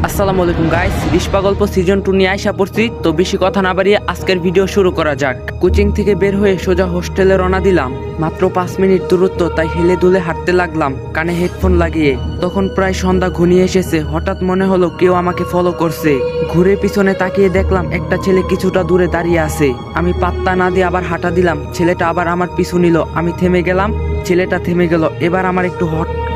আসসালামু আলাইকুম গাইস, রিশপা গল্প সিজন 2 নিয়ে আইসা পড়ছি। তো বেশি কথা না বাড়িয়ে আজকের ভিডিও শুরু করা যাক। কোচিং থেকে বের হয়ে সোজা হোস্টেলে রওনা দিলাম। মাত্র 5 মিনিট দূরত্ব, তাই হেলে দুলে হাঁটতে লাগলাম কানে হেডফোন লাগিয়ে। তখন প্রায় সন্ধ্যা ঘনিয়ে এসেছে। হঠাৎ মনে হলো কেউ আমাকে ফলো করছে। ঘুরে পিছনে তাকিয়ে দেখলাম একটা ছেলে কিছুটা দূরে দাঁড়িয়ে আছে। আমি পাত্তা না দিয়ে আবার হাঁটা দিলাম। ছেলেটা আবার আমার পিছু নিল। আমি থেমে গেলাম, ছেলেটা থেমে গেল। এবার আমার একটু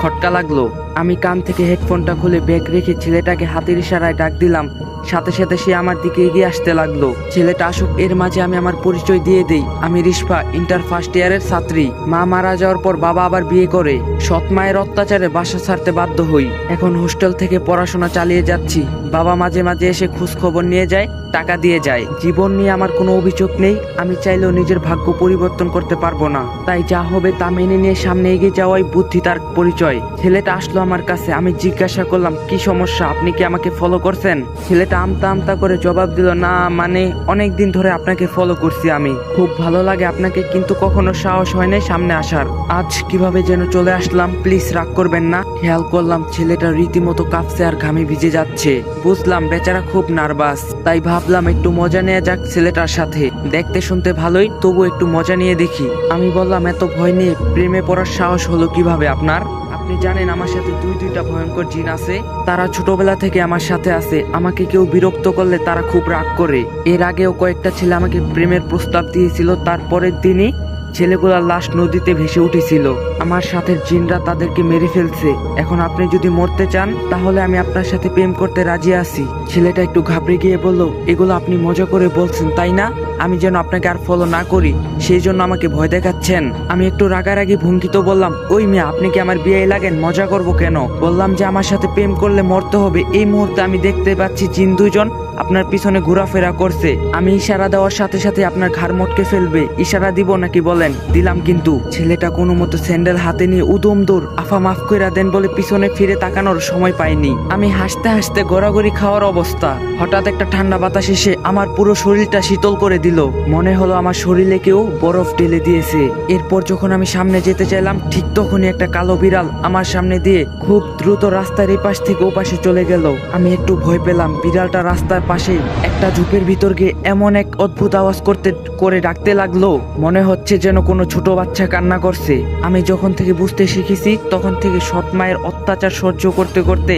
খটকা লাগলো। আমি কান থেকে হেডফোনটা খুলে ব্যাগ রেখে ছেলেটাকে হাতের ইশারায় ডাক দিলাম। সাথে সাথে সে আমার দিকে এগিয়ে আসতে লাগলো। ছেলেটা আসুক এর মাঝে আমি আমার পরিচয় দিয়ে দেই। আমি রিশপা, ইন্টার ফার্স্ট ইয়ারের ছাত্রী। মা মারা যাওয়ার পর বাবা আবার বিয়ে করে। সৎ মায়ের অত্যাচারে বাসা ছাড়তে বাধ্য হই। এখন হোস্টেল থেকে পড়াশোনা চালিয়ে যাচ্ছি। বাবা মাঝে মাঝে এসে খোঁজ খবর নিয়ে যায়, টাকা দিয়ে যায়। জীবন নিয়ে আমার কোনো অভিযোগ নেই। আমি চাইলেও নিজের ভাগ্য পরিবর্তন করতে পারবো না। তাই যা হবে তা মেনে নিয়ে সামনে এগিয়ে যাওয়াই বুদ্ধি তার পরিচয়। ছেলেটা আসলো আমার কাছে। আমি জিজ্ঞাসা করলাম, কি সমস্যা, আপনি কি আমাকে ফলো করছেন? ছেলেটা আমতা আমতা করে জবাব দিল, না মানে অনেক দিন ধরে আপনাকে ফলো করছি আমি। খুব ভালো লাগে আপনাকে, কিন্তু কখনো সাহস হয় নাই সামনে আসার। আজ কিভাবে যেন চলে আসলাম, প্লিজ রাগ করবেন না। খেয়াল করলাম ছেলেটা রীতিমতো কাঁপছে আর ঘামে ভিজে যাচ্ছে। বুঝলাম বেচারা খুব নার্ভাস। তাই ভাবলাম একটু মজা নেওয়া যাক ছেলেটার সাথে। দেখতে শুনতে ভালোই, তবু একটু মজা নিয়ে দেখি। আমি বললাম, এত ভয় নিয়ে প্রেমে পড়ার সাহস হলো কিভাবে আপনার? আপনি জানেন আমার সাথে দুইটা ভয়ঙ্কর জিন আছে। তারা ছোটবেলা থেকে আমার সাথে আছে। আমাকে কেউ বিরক্ত করলে তারা খুব রাগ করে। এর আগেও কয়েকটা ছেলে আমাকে প্রেমের প্রস্তাব দিয়েছিল। তারপরের দিনই ছেলেগুলার লাশ নদীতে ভেসে উঠেছিল। আমার সাথে জিনরা তাদেরকে মেরে ফেলছে। এখন আপনি যদি মরতে চান তাহলে আমি আপনার সাথে প্রেম করতে রাজি আছি। ছেলেটা একটু ঘাবড়ে গিয়ে বলল, এগুলো আপনি মজা করে বলছেন তাই না? আমি যেন আপনাকে আর ফলো না করি সেই জন্য আমাকে ভয় দেখাচ্ছেন? আমি একটু রাগারাগি ভঙ্গিত বললাম, ওই মেয়ে, আপনি কি আমার বিয়ে লাগেন? মজা করব কেন? বললাম যে আমার সাথে প্রেম করলে মরতে হবে। এই মুহূর্তে আমি দেখতে পাচ্ছি জিন দুইজন আপনার পিছনে ঘোরাফেরা করছে। আমি ইশারা দেওয়ার সাথে সাথে আপনার ঘাড় মটকে ফেলবে। ইশারা দিব নাকি বলেন? দিলাম। কিন্তু ছেলেটা কোনো মতো স্যান্ডেল হাতে নিয়ে উদম দৌড়। আফা মাফ কইরা দেন বলে পিছনে ফিরে তাকানোর সময় পাইনি। আমি হাসতে হাসতে গড়াগড়ি খাওয়ার অবস্থা। হঠাৎ একটা ঠান্ডা বাতাস এসে আমার পুরো শরীরটা শীতল করে দিল। মনে হলো আমার শরীরে কেউ বরফ ঢেলে দিয়েছে। এরপর যখন আমি সামনে যেতে চাইলাম, ঠিক তখনই একটা কালো বিড়াল আমার সামনে দিয়ে খুব দ্রুত রাস্তার এই পাশ থেকে ও পাশে চলে গেল। আমি একটু ভয় পেলাম। বিড়ালটা রাস্তার পাশে একটা ঝোপের ভিতর গিয়ে এমন এক অদ্ভুত আওয়াজ করে ডাকতে লাগলো, মনে হচ্ছে যেন কোনো ছোট বাচ্চা কান্না করছে। আমি যখন থেকে বুঝতে শিখেছি তখন থেকে সৎ মায়ের অত্যাচার সহ্য করতে করতে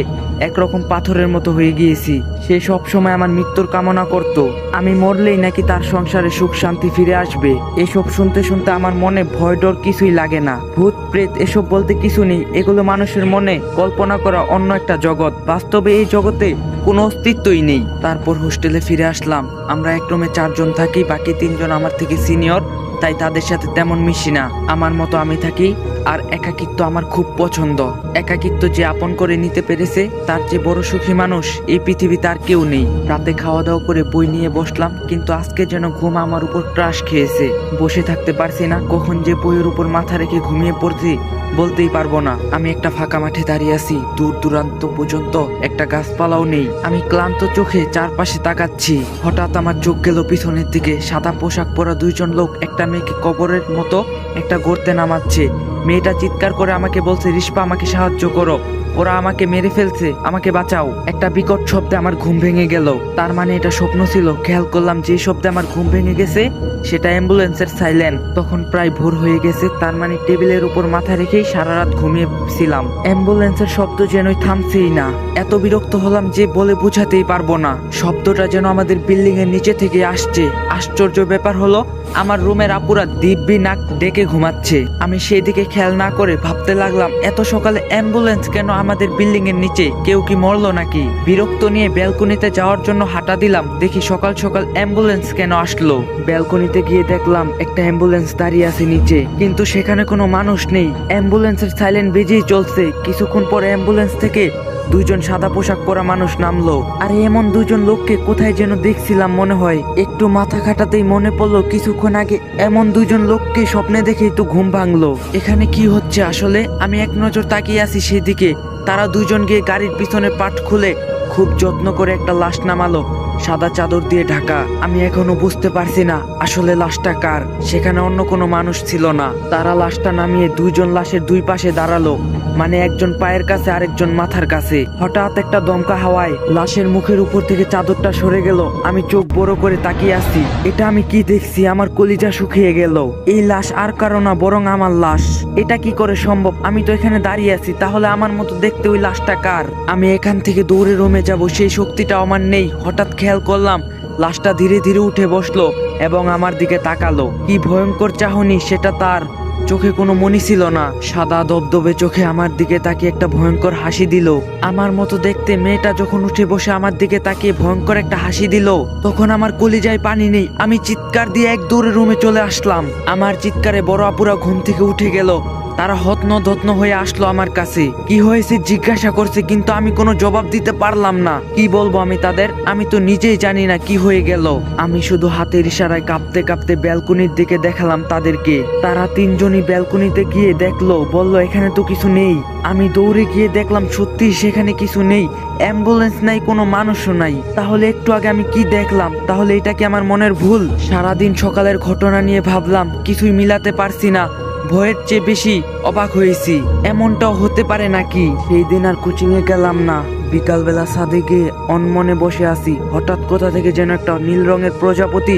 একরকম পাথরের মতো হয়ে গিয়েছি। সে সব সময় আমার মৃত্যুর কামনা করত। আমি মরলেই নাকি তার সংসারে সুখ শান্তি ফিরে আসবে। এসব শুনতে শুনতে আমার মনে ভয় ডর কিছুই লাগে না। ভূত প্রেত এসব বলতে কিছু নেই। এগুলো মানুষের মনে কল্পনা করা অন্য একটা জগৎ। বাস্তবে এই জগতে কোনো অস্তিত্বই নেই। তারপর হোস্টেলে ফিরে আসলাম। আমরা এক রুমে 4 জন থাকি, বাকি 3 জন আমার থেকে সিনিয়র, তাই তাদের সাথে তেমন মিশি না। আমার মতো আমি থাকি। আর একাকিত্ব আমার খুব পছন্দ। একাকিত্ব যে আপন করে নিতে পেরেছে তার যে বড় সুখী মানুষ এই পৃথিবীতে আর কেউ নেই। রাতে খাওয়া দাওয়া করে বই নিয়ে বসলাম, কিন্তু আজকে যেন ঘুম আমার উপর ক্রাশ খেয়েছে। বসে থাকতে পারছি না। কখন যে বইয়ের উপর মাথা রেখে ঘুমিয়ে পড়ছি বলতেই পারবো না। আমি একটা ফাঁকা মাঠে দাঁড়িয়ে আছি। দূর দূরান্ত পর্যন্ত একটা গাছপালাও নেই। আমি ক্লান্ত চোখে চারপাশে তাকাচ্ছি। হঠাৎ আমার চোখ গেল পিছনের দিকে। সাদা পোশাক পরা 2 জন লোক একটা মেয়েকে কবরের মতো একটা গর্তে নামাচ্ছে। মেয়েটা চিৎকার করে আমাকে বলছে, রিশপা আমাকে সাহায্য করো, ওরা আমাকে মেরে ফেলছে, আমাকে বাঁচাও। একটা বিকট শব্দে আমার ঘুম ভেঙে গেল। তার মানে এটা স্বপ্ন ছিল। খেয়াল করলাম যে শব্দে আমার ঘুম ভেঙে গেছে সেটা অ্যাম্বুলেন্সের সাইলেন। তখন প্রায় ভোর হয়ে গেছে। তার মানে টেবিলের উপর মাথা রেখেই সারা রাত ঘুমিয়েছিলাম। অ্যাম্বুলেন্সের শব্দ যেনই থামছেই না। এত বিরক্ত হলাম যে বলে বোঝাতেই পারবো না। শব্দটা যেন আমাদের বিল্ডিং এর নিচে থেকে আসছে। আশ্চর্য ব্যাপার হলো আমার রুমের আপুরা দিব্যি নাক ডেকে ঘুমাচ্ছে। আমি সেই দিকে খেয়াল না করে ভাবতে লাগলাম, এত সকালে অ্যাম্বুলেন্স কেন আমাদের বিল্ডিং এর নিচে? কেউ কি মরলো নাকি? বিরক্ত নিয়ে ব্যালকনিতে যাওয়ার জন্য হাঁটা দিলাম। দেখি সকাল সকাল অ্যাম্বুলেন্স কেন আসলো। ব্যালকনিতে গিয়ে দেখলাম একটা অ্যাম্বুলেন্স দাঁড়িয়ে আছে নিচে, কিন্তু সেখানে কোনো মানুষ নেই। অ্যাম্বুলেন্সের সাইলেন্ট বেজেই চলছে। কিছুক্ষণ পরে অ্যাম্বুলেন্স থেকে 2 জন সাদা পোশাক পরা মানুষ নামলো। আর এমন 2 জন লোককে কোথায় যেন দেখছিলাম মনে হয়। একটু মাথা খাটাতেই মনে পড়লো কিছুক্ষণ আগে এমন 2 জন লোককে স্বপ্নে দেখেই তো ঘুম ভাঙলো। এখানে কি হচ্ছে আসলে? আমি এক নজর তাকিয়ে আছি সেদিকে। তারা 2 জন গিয়ে গাড়ির পিছনে পাট খুলে খুব যত্ন করে একটা লাশ নামালো। সাদা চাদর দিয়ে ঢাকা। আমি এখনো বুঝতে পারছি না আসলে লাশটা কার। সেখানে অন্য কোনো মানুষ ছিল না। তারা লাশটা নামিয়ে দুইজন লাশের দুই পাশে দাঁড়ালো, মানে একজন পায়ের কাছে আরেকজন মাথার কাছে। হঠাৎ একটা দমকা হাওয়ায় লাশের মুখের উপর থেকে চাদরটা সরে গেল। আমি চোখ বড় করে তাকিয়ে আছি। এটা আমি কি দেখছি? আমার কলিজা শুকিয়ে গেল। এই লাশ আর কারো না, বরং আমার লাশ। এটা কি করে সম্ভব? আমি তো এখানে দাঁড়িয়ে আছি, তাহলে আমার মতো দেখতে ওই লাশটা কার? আমি এখান থেকে দৌড়ে রুমে যাব, সেই শক্তিটা আমার নেই। হঠাৎ খেয়াল করলাম লাশটা ধীরে ধীরে উঠে বসলো এবং আমার দিকে তাকালো। কি ভয়ঙ্কর চাহনি সেটা তার। চোখে কোনো মনি ছিল না। সাদা দবদবে চোখে আমার দিকে তাকিয়ে একটা ভয়ঙ্কর হাসি দিল। আমার মতো দেখতে মেয়েটা যখন উঠে বসে আমার দিকে তাকিয়ে ভয়ঙ্কর একটা হাসি দিল, তখন আমার কলিজায় পানি নেই। আমি চিৎকার দিয়ে এক দৌড়ে রুমে চলে আসলাম। আমার চিৎকারে বড় আপুরা ঘুম থেকে উঠে গেল। তারা হতন হয়ে আসলো আমার কাছে। কি হয়েছে জিজ্ঞাসা করছে, কিন্তু আমি কোনো জবাব দিতে পারলাম না। কি বলবো আমি তাদের? আমি তো নিজেই জানি না কি হয়ে গেল। আমি শুধু হাতের ইশারায় কাঁপতে কাঁপতে ব্যালকনির দিকে দেখালাম তাদেরকে। তারা তিনজনই ব্যালকনিতে গিয়ে দেখলো, বলল এখানে তো কিছু নেই। আমি দৌড়ে গিয়ে দেখলাম সত্যি সেখানে কিছু নেই। অ্যাম্বুলেন্স নাই, কোনো মানুষও নাই। তাহলে একটু আগে আমি কি দেখলাম? তাহলে এটা কি আমার মনের ভুল? সারাদিন সকালের ঘটনা নিয়ে ভাবলাম, কিছুই মিলাতে পারছি না। ভয়ের চেয়ে বেশি অবাক হয়েছি। এমনটাও হতে পারে নাকি? সেই দিন আর কোচিং এ গেলাম না। বিকালবেলা ছাদে গিয়ে অনমনে বসে আছি। হঠাৎ কোথা থেকে যেন একটা নীল রঙের প্রজাপতি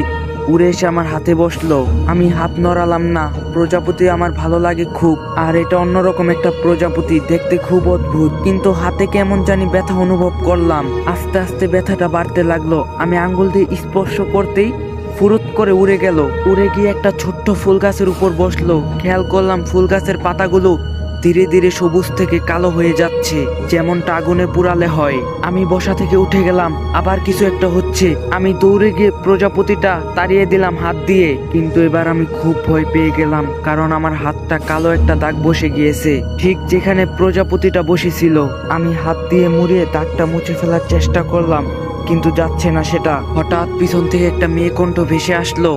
উড়ে এসে আমার হাতে বসলো। আমি হাত নড়ালাম না। প্রজাপতি আমার ভালো লাগে খুব, আর এটা অন্যরকম একটা প্রজাপতি, দেখতে খুব অদ্ভুত। কিন্তু হাতে কেমন জানি ব্যথা অনুভব করলাম। আস্তে আস্তে ব্যথাটা বাড়তে লাগলো। আমি আঙ্গুল দিয়ে স্পর্শ করতেই ফুরুত করে উড়ে গেল। উড়ে গিয়ে একটা ছোট্ট ফুল গাছের উপর বসলো। খেয়াল করলাম ফুল গাছের পাতাগুলো ধীরে ধীরে সবুজ থেকে কালো হয়ে যাচ্ছে, যেমনটা আগুনে পুড়ালে হয়। আমি বসা থেকে উঠে গেলাম। আবার কিছু একটা হচ্ছে। আমি দৌড়ে গিয়ে প্রজাপতিটা তাড়িয়ে দিলাম হাত দিয়ে। কিন্তু এবার আমি খুব ভয় পেয়ে গেলাম, কারণ আমার হাতটা কালো একটা দাগ বসে গিয়েছে, ঠিক যেখানে প্রজাপতিটা বসেছিল। আমি হাত দিয়ে মুড়িয়ে দাগটা মুছে ফেলার চেষ্টা করলাম, কিন্তু যাচ্ছে না সেটা। হঠাৎ পিছন থেকে একটা মেয়ে কণ্ঠ ভেসে আসলো,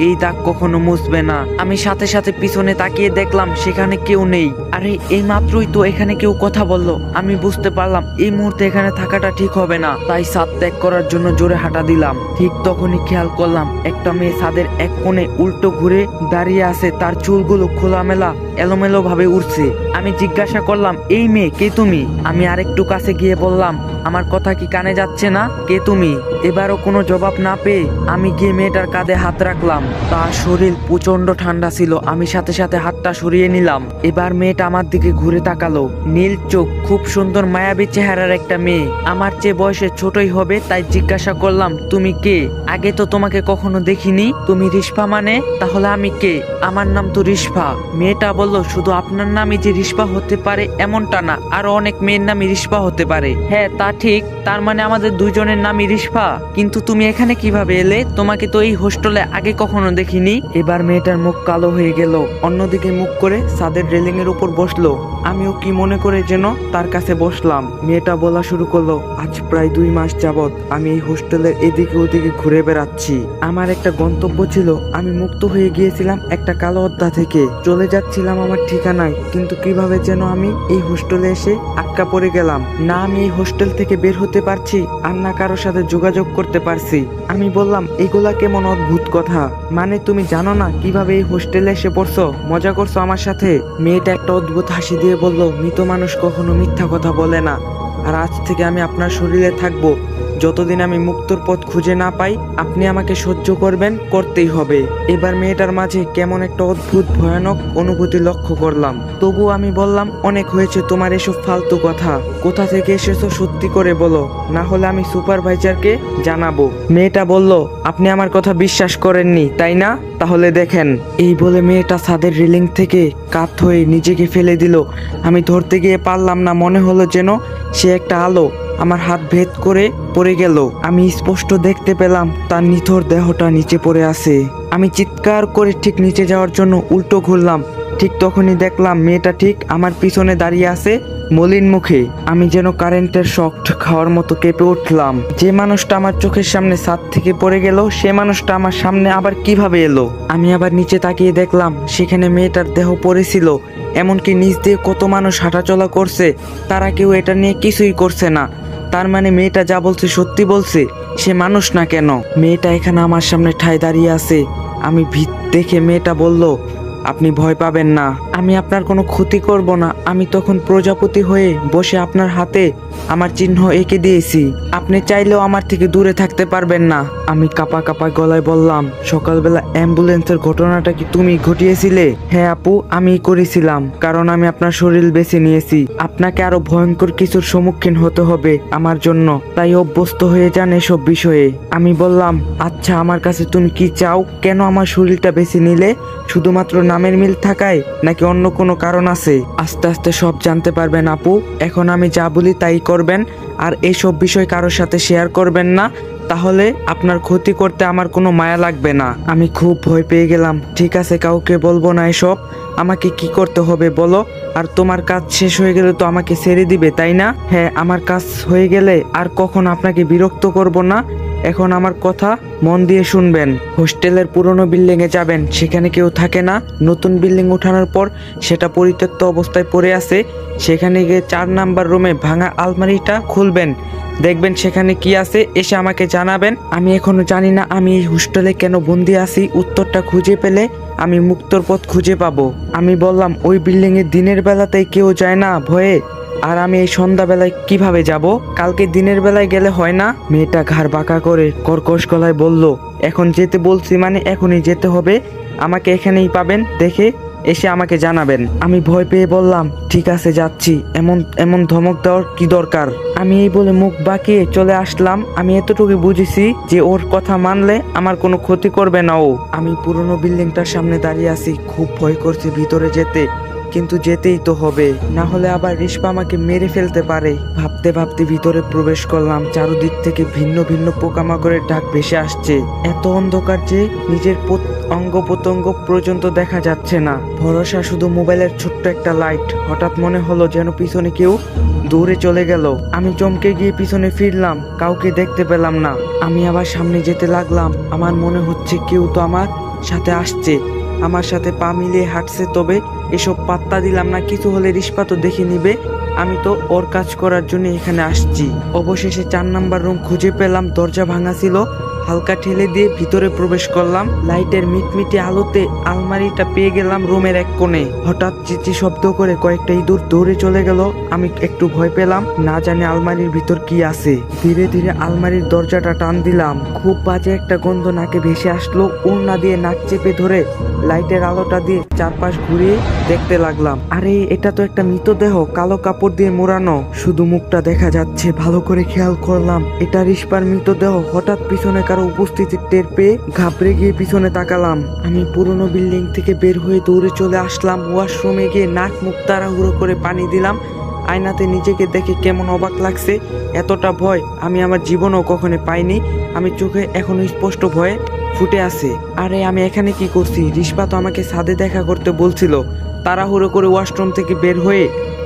এই দাগ কখনো মুছবে না। আমি সাথে সাথে পিছনে তাকিয়ে দেখলাম সেখানে কেউ নেই। আরে এই মাত্রই তো এখানে কেউ কথা বললো। আমি বুঝতে পারলাম এই মুহূর্তে এখানে থাকাটা ঠিক হবে না, তাই ছাদ ত্যাগ করার জন্য জোরে হাঁটা দিলাম। ঠিক তখনই খেয়াল করলাম একটা মেয়ে ছাদের এক কোণে উল্টো ঘুরে দাঁড়িয়ে আছে। তার চুলগুলো খোলামেলা এলোমেলো ভাবে উঠছে। আমি জিজ্ঞাসা করলাম, এই মেয়ে কে তুমি? আমি আরেকটু কাছে গিয়ে বললাম, আমার কথা কি কানে যাচ্ছে না? কে তুমি? এবারও কোনো জবাব না পেয়ে আমি গিয়ে মেয়েটার কাঁধে হাত রাখলাম। তার শরীর প্রচন্ড ঠান্ডা ছিল। আমি সাথে সাথে হাতটা সরিয়ে নিলাম। এবার মেয়েটা আমার দিকে ঘুরে তাকালো। নীল চোখ, খুব সুন্দর মায়াবী চেহারার একটা মেয়ে। আমার চেয়ে বয়সে ছোটই হবে, তাই জিজ্ঞাসা করলাম, তুমি কে? আগে তো তোমাকে কখনো দেখিনি। তুমি রিস্পা মানে? তাহলে আমি কে? আমার নাম তো রিস্পা। মেয়েটা বলল, শুধু আপনার নামই যে রিস্পা হতে পারে এমনটা না, আরো অনেক মেয়ের নামই রিস্পা হতে পারে। হ্যাঁ তা ঠিক, তার মানে আমাদের দুজনের নামই রিস্পা। কিন্তু তুমি এখানে কিভাবে এলে? তোমাকে তো এই হোস্টেলে আগে কখনো দেখিনি। এবার মেয়েটার মুখ কালো হয়ে গেল। অন্যদিকে মুখ করে ছাদের রেলিং এর উপর বসলো। আমিও কি মনে করে যেন তার কাছে বসলাম। মেয়েটা বলা শুরু করলো, আজ প্রায় 2 মাস যাবত আমি এই হোস্টেলের এদিকে ওদিকে ঘুরে বেড়াচ্ছি। আমার একটা গন্তব্য ছিল। আমি মুক্ত হয়ে গিয়েছিলাম একটা কালো অধ্যা থেকে। চলে যাচ্ছিলাম আমার ঠিকানায়, কিন্তু কিভাবে যেন আমি এই হোস্টেলে এসে আটকা পড়ে গেলাম। না আমি এই হোস্টেল থেকে বের হতে পারছি, আর না কারোর সাথে যোগাযোগ করতে পারছি। আমি বললাম, এগুলা কেমন অদ্ভুত কথা। মানে তুমি জানো না কিভাবে এই হোস্টেলে এসে পড়ছো? মজা করছো আমার সাথে? মেয়েটা একটা অদ্ভুত হাসি দিয়ে বলল, মৃত মানুষ কখনো মিথ্যা কথা বলে না। আর আজ থেকে আমি আপনার শরীরে থাকবো। যতদিন আমি মুক্তর পথ খুঁজে না পাই, আপনি আমাকে সহ্য করবেন, করতেই হবে। এবার মেয়েটার মাঝে কেমন একটা অদ্ভুত ভয়ানক অনুভূতি লক্ষ্য করলাম। তবু আমি বললাম, অনেক হয়েছে তোমার এসব ফালতু কথা। কোথা থেকে এসেছো সত্যি করে বলো, না হলে আমি সুপারভাইজারকে জানাবো। মেয়েটা বলল, আপনি আমার কথা বিশ্বাস করেননি তাই না? তাহলে দেখেন। এই বলে মেয়েটা ছাদের রেলিং থেকে কাত হয়ে নিজেকে ফেলে দিল। আমি ধরতে গিয়ে পারলাম না। মনে হলো যেন সে একটা আলো আমার হাত ভেদ করে পড়ে গেল। আমি স্পষ্ট দেখতে পেলাম তার নিথর দেহটা নিচে পড়ে আছে। আমি চিৎকার করে ঠিক নিচে যাওয়ার জন্য উল্টো ঘুরলাম। ঠিক তখনই দেখলাম মেয়েটা ঠিক আমার পিছনে দাঁড়িয়ে আছে মলিন মুখে। আমি যেন কারেন্টের শক খাওয়ার মতো কেঁপে উঠলাম। যে মানুষটা আমার চোখের সামনে ছাদ থেকে পড়ে গেল, সে মানুষটা আমার সামনে আবার কিভাবে এলো? আমি আবার নিচে তাকিয়ে দেখলাম সেখানে মেয়েটার দেহ পড়েছিল। এমনকি নিচ দিয়ে কত মানুষ হাঁটাচলা করছে, তারা কেউ এটা নিয়ে কিছুই করছে না। তার মানে মেয়েটা যা বলছে সত্যি বলছে, সে মানুষ না কেন? মেয়েটা এখানে আমার সামনে ঠায় দাঁড়িয়ে আছে। আমি ভীত দেখে মেয়েটা বলল, আপনি ভয় পাবেন না, আমি আপনার কোনো ক্ষতি করব না। আমি তখন প্রজাপতি হয়ে বসে আপনার হাতে আমার চিহ্ন এঁকে দিয়েছি, আপনি চাইলেও আমার থেকে দূরে থাকতে পারবেন না। আমি কাঁপা কাঁপা গলায় বললাম, সকালবেলা অ্যাম্বুলেন্সের ঘটনাটা কি তুমি ঘটিয়েছিলে? হ্যাঁ আপু, আমিই করেছিলাম, কারণ আমি আপনার শরীর বেছে নিয়েছি। আপনাকে আরো ভয়ঙ্কর কিছুর সম্মুখীন হতে হবে আমার জন্য, তাই অভ্যস্ত হয়ে যান এসব বিষয়ে। আমি বললাম, আচ্ছা আমার কাছে তুমি কি চাও? কেন আমার শরীরটা বেছে নিলে? শুধুমাত্র নামের মিল থাকায়, নাকি অন্য কোনো কারণ আছে? আস্তে আস্তে সব জানতে পারবেন আপু। এখন আমি যা বলি তাই করবেন, আর এসব বিষয় কারোর সাথে শেয়ার করবেন না, তাহলে আপনার ক্ষতি করতে আমার কোনো মায়া লাগবে না। আমি খুব ভয় পেয়ে গেলাম। ঠিক আছে, কাউকে বলবো না এসব। আমাকে কি করতে হবে বলো? আর তোমার কাজ শেষ হয়ে গেলে তো আমাকে ছেড়ে দিবে, তাই না? হ্যাঁ, আমার কাজ হয়ে গেলে আর কখনো আপনাকে বিরক্ত করব না। এখন আমার কথা মন দিয়ে শুনবেন। হোস্টেলের পুরনো বিল্ডিংয়ে যাবেন, সেখানে কেউ থাকে না। নতুন বিল্ডিং উঠানোর পর সেটা পরিত্যক্ত অবস্থায় পড়ে আছে। সেখানে গিয়ে 4 নাম্বার রুমে ভাঙা আলমারিটা খুলবেন, দেখবেন সেখানে কি আছে, এসে আমাকে জানাবেন। আমি এখনো জানি না আমি এই হোস্টেলে কেন বন্দি আছি। উত্তরটা খুঁজে পেলে আমি মুক্তর পথ খুঁজে পাবো। আমি বললাম, ওই বিল্ডিং এ দিনের বেলাতেই কেউ যায় না ভয়ে, আর আমি এই সন্ধ্যাবেলায় কিভাবে যাব? কালকে দিনের বেলায় গেলে হয় না? মেয়েটা ঘাড় বাঁকা করে কর্কশ গলায় বলল, এখন যেতে বলছি মানে এখনই যেতে হবে। আমাকে এখানেই পাবেন, দেখে এসে আমাকে জানাবেন। আমি ভয় পেয়ে বললাম, ঠিক আছে যাচ্ছি। এমন এমন ধমক দেওয়ার কি দরকার? আমি এই বলে মুখ বাঁকিয়ে চলে আসলাম। আমি এতটুকু বুঝেছি যে ওর কথা মানলে আমার কোনো ক্ষতি করবে না ও। আমি পুরনো বিল্ডিংটার সামনে দাঁড়িয়ে আছি, খুব ভয় করছে ভিতরে যেতে, কিন্তু যেতেই তো হবে, না হলে আবার রিস্পা আমাকে মেরে ফেলতে পারে। ভাবতে ভাবতে ভিতরে প্রবেশ করলাম। চারদিক থেকে ভিন্ন ভিন্ন পোকামাকড়ের ডাক ভেসে আসছে। এত অন্ধকার যে নিজের অঙ্গ প্রত্যঙ্গ পর্যন্ত দেখা যাচ্ছে না। ভরসা শুধু মোবাইলের ছোট্ট একটা লাইট। হঠাৎ মনে হলো যেন পিছনে কেউ দৌড়ে চলে গেল। আমি চমকে গিয়ে পিছনে ফিরলাম, কাউকে দেখতে পেলাম না। আমি আবার সামনে যেতে লাগলাম। আমার মনে হচ্ছে কেউ তো আমার সাথে আসছে, আমার সাথে পা মিলিয়ে হাঁটছে। তবে এসব পাত্তা দিলাম না, কিছু হলে রিস্পা তো দেখে নিবে। আমি তো ওর কাজ করার জন্য এখানে আসছি। অবশেষে 4 নাম্বার রুম খুঁজে পেলাম। দরজা ভাঙা ছিল। হালকা ঠেলে দিয়ে ভিতরে প্রবেশ করলাম। লাইটের মিটমিটে আলোতে আলমারিটা পেয়ে গেলাম রুমের এক কোণে। হঠাৎ চিচি শব্দ করে কয়েকটা ইঁদুর দৌড়ে চলে গেল। আমি একটু ভয় পেলাম, না জানি আলমারির ভিতর কি আছে। ধীরে ধীরে আলমারির দরজাটা টান দিলাম। খুব বাজে একটা গন্ধ নাকে ভেসে আসলো। ওড়না দিয়ে নাক চেপে ধরে লাইটের আলোটা দিয়ে চারপাশ ঘুরিয়ে দেখতে লাগলাম। আরে এটা তো একটা মৃতদেহ, কালো কাপড় দিয়ে মোড়ানো, শুধু মুখটা দেখা যাচ্ছে। ভালো করে খেয়াল করলাম, এটা রিস্পার মৃতদেহ। হঠাৎ পিছনে কারো উপস্থিতি টের পেয়ে ঘাবড়ে গিয়ে পিছনে তাকালাম। আমি পুরনো বিল্ডিং থেকে বের হয়ে দৌড়ে চলে আসলাম। ওয়াশরুমে গিয়ে নাক মুখ তাড়াহুড়ো করে পানি দিলাম। আয়নাতে নিজেকে দেখে কেমন অবাক লাগছে। এতটা ভয় আমি আমার জীবনেও কখনো পাইনি। আমি চোখে এখনো স্পষ্ট ভয়ে ফুটে আছে। আরে আমি এখানে কি করছি? রিস্পা তো আমাকে ছাদে দেখা করতে বলছিল। তাড়াহুড়ো করে ওয়াশরুম থেকে বের হয়ে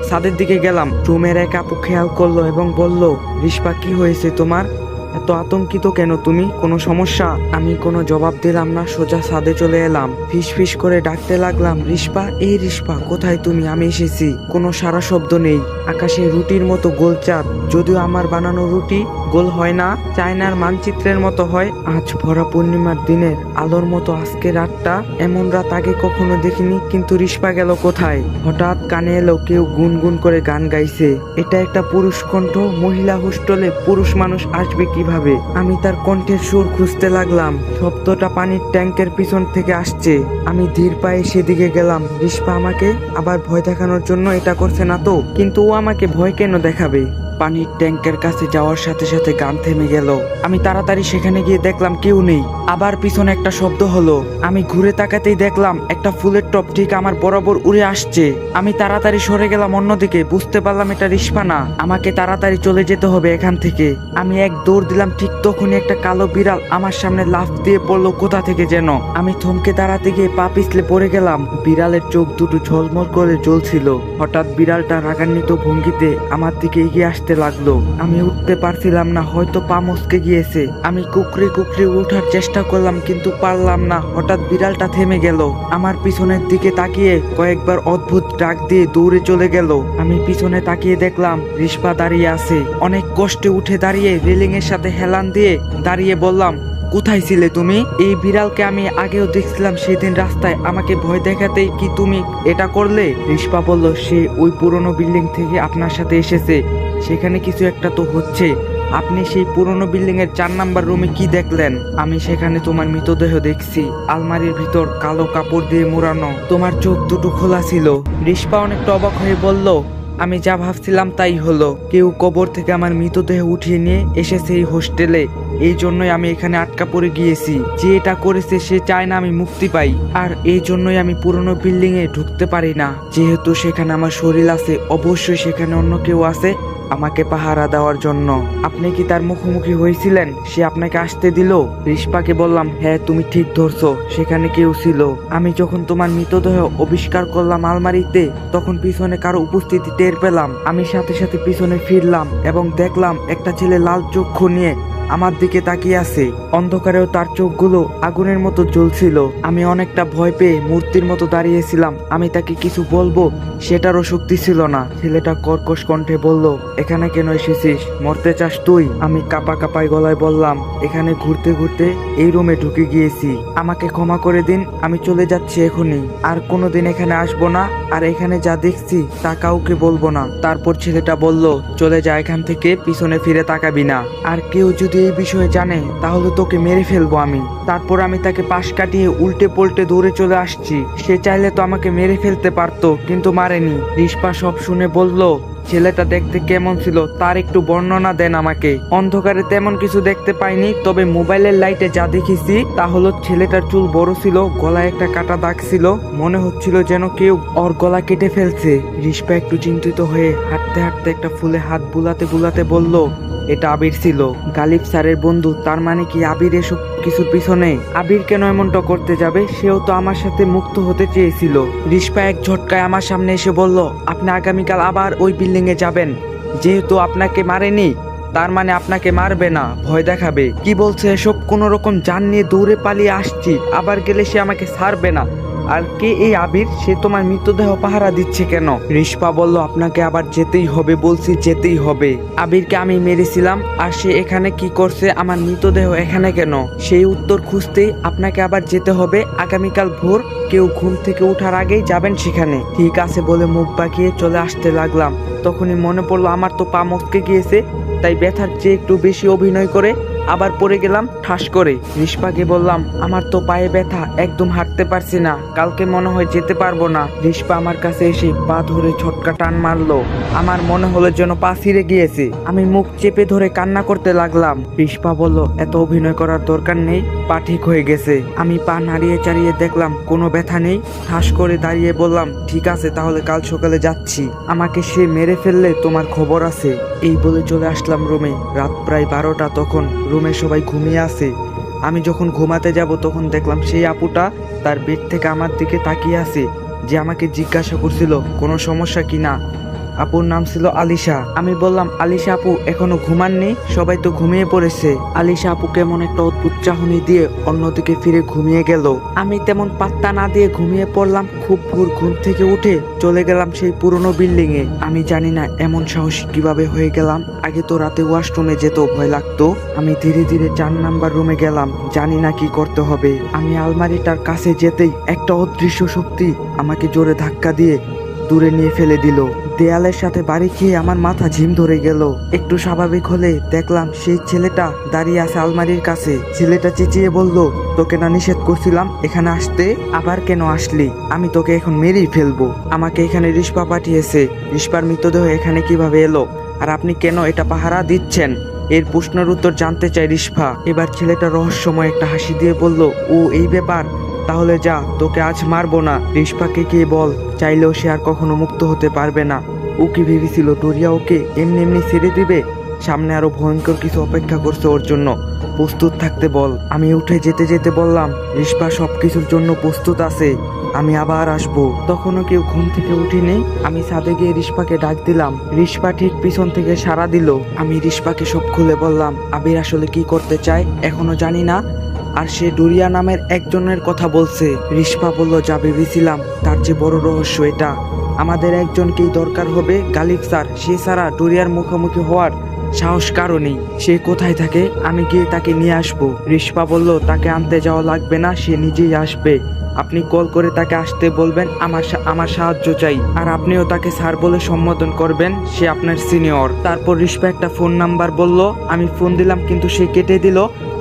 ছাদের দিকে গেলাম। রুমের এক আপু খেয়াল করলো এবং বলল, রিস্পা কি হয়েছে তোমার? এত আতঙ্কিত কেন তুমি? কোনো সমস্যা? আমি কোনো জবাব দিলাম না, সোজা ছাদে চলে এলাম। ফিস ফিস করে ডাকতে লাগলাম, রিস্পা, এই রিস্পা, কোথায় তুমি? আমি এসেছি। কোনো সারা শব্দ নেই। আকাশে রুটির মতো গোল চাঁদ, যদিও আমার বানানো রুটি গোল হয় না, চায়নার মানচিত্রের মতো হয়। আজ ভরা পূর্ণিমার দিনের আলোর মতো আজকে রাতটা। এমন রাত আগে কখনো দেখিনি। কিন্তু রিস্পা গেল কোথায়? হঠাৎ কানে এলো কেউ গুনগুন করে গান গাইছে। এটা একটা পুরুষ কণ্ঠ। মহিলা হোস্টেলে পুরুষ মানুষ আসবে কিভাবে? আমি তার কণ্ঠের সুর খুঁজতে লাগলাম। শব্দটা পানির ট্যাঙ্কের পিছন থেকে আসছে। আমি ধীর পায়ে সেদিকে গেলাম। রিস্পা আমাকে আবার ভয় দেখানোর জন্য এটা করছে না তো? কিন্তু ও আমাকে ভয় কেন দেখাবে? পানির ট্যাঙ্কের কাছে যাওয়ার সাথে সাথে গান থেমে গেল। আমি তাড়াতাড়ি সেখানে গিয়ে দেখলাম কেউ নেই। আবার পিছনে একটা শব্দ হলো। আমি ঘুরে তাকাতেই দেখলাম একটা ফুলের টপ ঠিক আমার বরাবর উড়ে আসছে। আমি তাড়াতাড়ি সরে গেলাম অন্যদিকে। বুঝতে পারলাম এটা রিস্পা না। আমাকে তাড়াতাড়ি চলে যেতে হবে এখান থেকে। আমি এক দৌড় দিলাম। ঠিক তখনই একটা কালো বিড়াল আমার সামনে লাফ দিয়ে পড়লো কোথা থেকে যেন। আমি থমকে দাঁড়াতে গিয়ে পা পিছলে পড়ে গেলাম। বিড়ালের চোখ দুটো ঝলমল করে জ্বলছিল। হঠাৎ বিড়ালটা রাগান্বিত ভঙ্গিতে আমার দিকে এগিয়ে আসতে আসতে লাগলো। আমি উঠতে পারছিলাম না, হয়তো পা মচকে গিয়েছে। আমি কুকড়ে কুকড়ে উঠার চেষ্টা করলাম কিন্তু পারলাম না। হঠাৎ বিড়ালটা থেমে গেল, আমার পিছনের দিকে তাকিয়ে কয়েকবার অদ্ভুত ডাক দিয়ে দৌড়ে চলে গেল। আমি পিছনে তাকিয়ে দেখলাম রিস্পা দাঁড়িয়ে আছে। অনেক কষ্টে উঠে দাঁড়িয়ে রেলিং এর সাথে হেলান দিয়ে দাঁড়িয়ে বললাম, কোথায় ছিলে তুমি? এই বিড়ালকে আমি আগেও দেখছিলাম সেদিন রাস্তায়, আমাকে ভয় দেখাতেই কি তুমি এটা করলে? রিস্পা বলল, সে ওই পুরনো বিল্ডিং থেকে আপনার সাথে এসেছে, সেখানে কিছু একটা তো হচ্ছে। আপনি সেই পুরনো বিল্ডিং এর 4 নাম্বার রুমে কি দেখলেন? আমি সেখানে তোমার মৃতদেহ দেখছি, আলমারির ভিতর কালো কাপড় দিয়ে মোড়ানো, তোমার চোখ দুটো খোলা ছিল। রিস্পা অনেকটা অবাক হয়ে বলল, আমি যা ভাবছিলাম তাই হলো। কেউ কবর থেকে আমার মৃতদেহ উঠিয়ে নিয়ে এসেছে এই হোস্টেলে, এই জন্যই আমি এখানে আটকা পড়ে গিয়েছি। যে এটা করেছে সে চায় না আমি মুক্তি পাই, আর এই জন্যই আমি পুরনো বিল্ডিং এ ঢুকতে পারি না। যেহেতু সেখানে আমার শরীর আছে, অবশ্যই সেখানে অন্য কেউ আছে আমাকে পাহারা দেওয়ার জন্য। আপনি কি তার মুখোমুখি হয়েছিলেন? সে আপনাকে আসতে দিল? রিস্পাকে বললাম, হ্যাঁ তুমি ঠিক ধরছো, সেখানে কেউ ছিল। আমি যখন তোমার মৃতদেহ আবিষ্কার করলাম আলমারিতে, তখন পিছনে কারো উপস্থিতি টের পেলাম। আমি সাথে সাথে পিছনে ফিরলাম এবং দেখলাম একটা ছেলে লাল চক্ষু নিয়ে আমার দিকে তাকিয়ে আছে। অন্ধকারেও তার চোখগুলো আগুনের মতো জ্বলছিল। আমি অনেকটা ভয় পেয়ে মূর্তির মতো দাঁড়িয়েছিলাম। আমি তাকে কিছু বলবো সেটারও শক্তি ছিল না। ছেলেটা কর্কশ কণ্ঠে বলল, এখানে কেন এসেছিস? মরতে চাস তুই? আমি কাঁপা কাঁপাই গলায় বললাম, এখানে ঘুরতে ঘুরতে এই রুমে ঢুকে গিয়েছি, আমাকে ক্ষমা করে দিন, আমি চলে যাচ্ছি এখনই, আর কোনোদিন এখানে আসবো না, আর এখানে যা দেখছি তা কাউকে বলবো না। তারপর ছেলেটা বলল, চলে যা এখান থেকে, পিছনে ফিরে তাকাবি না, আর কেউ যদি এই বিষয়ে জানে তাহলে তোকে মেরে ফেলবো আমি। তারপর আমি তাকে পাশ কাটিয়ে উল্টে পল্টে দৌড়ে চলে আসছি। সে চাইলে তো আমাকে মেরে ফেলতে পারতো, কিন্তু মারেনি। রিস্পা সব শুনে বলল, ছেলেটা দেখতে কেমন ছিল তার একটু বর্ণনা দেন আমাকে। অন্ধকারে তেমন কিছু দেখতে পাইনি, তবে মোবাইলের লাইটে যা দেখেছি তা হলো ছেলেটার চুল বড় ছিল, গলায় একটা কাটা দাগ ছিল, মনে হচ্ছিল যেন কেউ ওর গলা কেটে ফেলছে। রিস্পা একটু চিন্তিত হয়ে হাঁটতে হাঁটতে একটা ফুলে হাত বুলাতে বুলাতে বলল, এটা আবির ছিল, গালিব স্যারের বন্ধু। তার মানে কি আবির এসব কিছুর পিছনে? আবির কেন এমনটা করতে যাবে? সেও তো আমার সাথে মুক্ত হতে চেয়েছিল। রিস্পা এক ঝটকায় আমার সামনে এসে বলল, আপনি আগামীকাল আবার ওই বিল্ডিং এ যাবেন। যেহেতু আপনাকে মারেনি, তার মানে আপনাকে মারবে না, ভয় দেখাবে। কি বলছে এসব? কোন রকম জান নিয়ে দৌড়ে পালিয়ে আসছি, আবার গেলে সে আমাকে ছাড়বে না। আর কে এই আবির? সে তোমার মৃতদেহ পাহারা দিচ্ছে কেন? রিস্পা বলল, আপনাকে আবার যেতেই হবে, বলছি যেতেই হবে। আবিরকে আমি মেরেছিলাম, আর সে এখানে কি করছে? আমার মৃতদেহ এখানে কেন? সেই উত্তর খুঁজতেই আপনাকে আবার যেতে হবে। আগামীকাল ভোর কেউ ঘুম থেকে ওঠার আগেই যাবেন সেখানে। ঠিক আছে বলে মুখ বাঁকিয়ে চলে আসতে লাগলাম। তখনই মনে পড়লো আমার তো পা মচকে গিয়েছে, তাই ব্যথার চেয়ে একটু বেশি অভিনয় করে আবার পড়ে গেলাম ঠাস করে। রিস্পাকে বললাম, আমার তো পায়ে ব্যথা, একদম হাঁটতে পারছি না, কালকে মনে হয় যেতে পারবো না। রিস্পা আমার কাছে এসে পা ধরে ঝটকা টান মারলো। আমার মনে হলো যেন পা ছিঁড়ে গিয়েছে। আমি মুখ চেপে ধরে কান্না করতে লাগলাম। রিস্পা বলল, এত অভিনয় করার দরকার নেই, পা ঠিক হয়ে গেছে। আমি পা নাড়িয়ে চাড়িয়ে দেখলাম কোনো ব্যথা নেই। ঠাস করে দাঁড়িয়ে বললাম, ঠিক আছে তাহলে কাল সকালে যাচ্ছি, আমাকে সে মেরে ফেললে তোমার খবর আছে। এই বলে চলে আসলাম রুমে। রাত প্রায় 12টা। তখন রুমে সবাই ঘুমিয়ে আছে। আমি যখন ঘুমাতে যাব তখন দেখলাম সেই আপুটা তার বেড থেকে আমার দিকে তাকিয়ে আছে, যে আমাকে জিজ্ঞাসা করছিল কোনো সমস্যা কিনা। আপুর নাম ছিল আলিশা। আমি বললাম, আলিশা আপু এখনো ঘুমাননি? সবাই তো ঘুমিয়ে পড়েছে। আলিশা আপু কেমন একটা অদ্ভুত চাহনি দিয়ে অন্যদিকে ফিরে ঘুমিয়ে গেল। আমি তেমন পাত্তা না দিয়ে ঘুমিয়ে পড়লাম। খুব ভোর ঘুম থেকে উঠে চলে গেলাম সেই পুরনো বিল্ডিং এ। আমি জানি না এমন সাহসী কিভাবে হয়ে গেলাম। আগে তো রাতে ওয়াশরুমে যেত ভয় লাগতো। আমি ধীরে ধীরে 4 নাম্বার রুমে গেলাম, জানি না কি করতে হবে। আমি আলমারিটার কাছে যেতেই একটা অদৃশ্য শক্তি আমাকে জোরে ধাক্কা দিয়ে দূরে নিয়ে ফেলে দিল। দেয়ালের সাথে বাড়ি খেয়ে আমার মাথা ঝিম ধরে গেল। একটু স্বাভাবিক হলে দেখলাম সেই ছেলেটা দাঁড়িয়ে আছে আলমারির কাছে। ছেলেটা চেঁচিয়ে বলল, তোকে না নিষেধ করছিলাম এখানে আসতে, আবার কেন আসলি? আমি তোকে এখন মেরেই ফেলবো। আমাকে এখানে রিস্পা পাঠিয়েছে। রিস্পার মৃতদেহ এখানে কিভাবে এলো, আর আপনি কেন এটা পাহারা দিচ্ছেন? এর প্রশ্নের উত্তর জানতে চাই রিস্পা। এবার ছেলেটা রহস্যময় একটা হাসি দিয়ে বলল, ও এই ব্যাপার, তাহলে যা, তোকে আজ মারবো না। রিস্পাকে গিয়ে বল, চাইলেও সে আর কখনো মুক্ত হতে পারবে না। ও কি ভেবেছিল ডোরিয়া ওকে এমনি এমনি ছেড়ে দিবে? সামনে আরো ভয়ঙ্কর কিছু অপেক্ষা করছে ওর জন্য, প্রস্তুত থাকতে বল। আমি উঠে যেতে যেতে বললাম, রিস্পা সবকিছুর জন্য প্রস্তুত আছে, আমি আবার আসবো। তখনও কেউ ঘুম থেকে উঠিনি। আমি ছাদে গিয়ে রিস্পাকে ডাক দিলাম। রিস্পা ঠিক পিছন থেকে সাড়া দিল। আমি রিস্পাকে সব খুলে বললাম আবির আসলে কি করতে চায় এখনো জানি না, আর সে ডুরিয়া নামের একজনের কথা বলছে। রিস্পা বলল যা ভেবেছিলাম তার চেয়ে বড় রহস্য এটা। আমাদের একজনকেই দরকার হবে, গালিব স্যার। সে ছাড়া ডুরিয়ার মুখোমুখি হওয়ার সাহস কারো নেই। সে কোথায় থাকে আমি গিয়ে তাকে নিয়ে আসবো। রিস্পা বলল তাকে আনতে যাওয়া লাগবে না, সে নিজেই আসবে। আপনি কল করে তাকে আসতে বলবেন, আমার সাহায্য চাই। আর আপনিও তাকে স্যার বলে সম্বোধন করবেন, সে আপনার সিনিয়র। তারপর রিস্পা একটা ফোন নাম্বার বলল। আমি ফোন দিলাম কিন্তু সে কেটে দিল।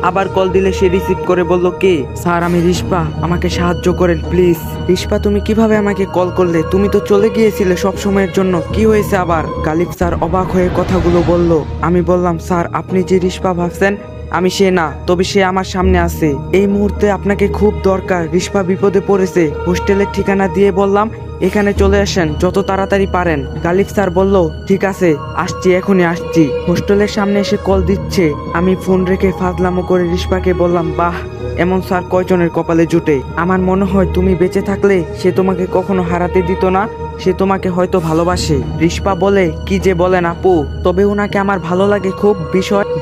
আবার কল দিলে সে রিসিভ করে বলল কে? স্যার আমি রিস্পা, আমাকে সাহায্য করেন প্লিজ। রিস্পা তুমি কিভাবে আমাকে কল করলে? তুমি তো চলে গিয়েছিলে সব সময়ের জন্য, কি হয়েছে আবার? গালিব স্যার অবাক হয়ে কথাগুলো বলল। আমি বললাম স্যার আপনি যে রিস্পা ভাবছেন আমি সে না, তবে সে আমার সামনে আছে। এই মুহূর্তে আপনাকে খুব দরকার। রিস্পা বিপদে পড়েছে। হোস্টেলের ঠিকানা দিয়ে বললাম এখানে চলে আসেন যত তাড়াতাড়ি পারেন। গালিব স্যার বলল ঠিক আছে আসছি, এখনই আসছি। হোস্টেলের সামনে এসে কল দিচ্ছে। আমি ফোন রেখে ফাজলামো করে রিস্পাকে বললাম বাহ, এমন স্যার কয়জনের কপালে জুটে। আমার মনে হয় তুমি বেঁচে থাকলে সে তোমাকে কখনো হারাতে দিত না, সে তোমাকে হয়তো ভালোবাসে। রিস্পা বলে কি যে বলেন আপু, তবে ওনাকে আমার ভালো লাগে খুব।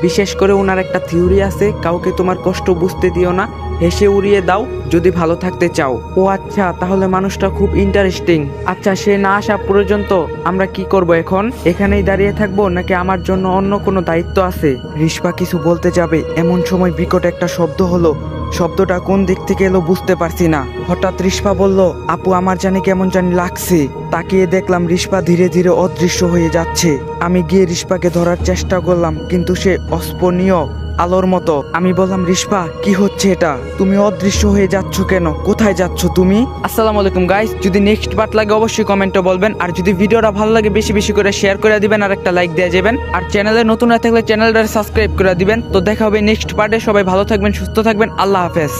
বিশেষ করে ওনার একটা থিওরি আছে, কাউকে তোমার কষ্ট বুঝতে দিও না, হেসে উড়িয়ে দাও যদি ভালো থাকতে চাও। ও আচ্ছা, তাহলে মানুষটা খুব ইন্টারেস্টিং। আচ্ছা সে না আসা পর্যন্ত আমরা কি করব এখন? এখানেই দাঁড়িয়ে থাকবো নাকি আমার জন্য অন্য কোনো দায়িত্ব আছে? রিস্পা কিছু বলতে যাবে এমন সময় বিকট একটা শব্দ হলো। শব্দটা কোন দিক থেকে এলো বুঝতে পারছি না। হঠাৎ রিস্পা বলল আপু আমার জানি কেমন জানি লাগছে। তাকিয়ে দেখলাম রিস্পা ধীরে ধীরে অদৃশ্য হয়ে যাচ্ছে। আমি গিয়ে রিস্পাকে ধরার চেষ্টা করলাম কিন্তু সে অস্পনীয় আলোর মতো। আমি বললাম রিস্পা কি হচ্ছে এটা? তুমি অদৃশ্য হয়ে যাচ্ছ কেন? কোথায় যাচ্ছ তুমি? আসসালামু আলাইকুম গাইস, যদি নেক্সট পার্ট লাগে অবশ্যই কমেন্টে বলবেন। আর যদি ভিডিওটা ভালো লাগে বেশি বেশি করে শেয়ার করে দিবেন আর একটা লাইক দিয়ে যাবেন। আর চ্যানেলে নতুন হয়ে থাকলে চ্যানেলটা সাবস্ক্রাইব করে দিবেন। তো দেখা হবে নেক্সট পার্টে। সবাই ভালো থাকবেন, সুস্থ থাকবেন, আল্লাহ হাফেজ।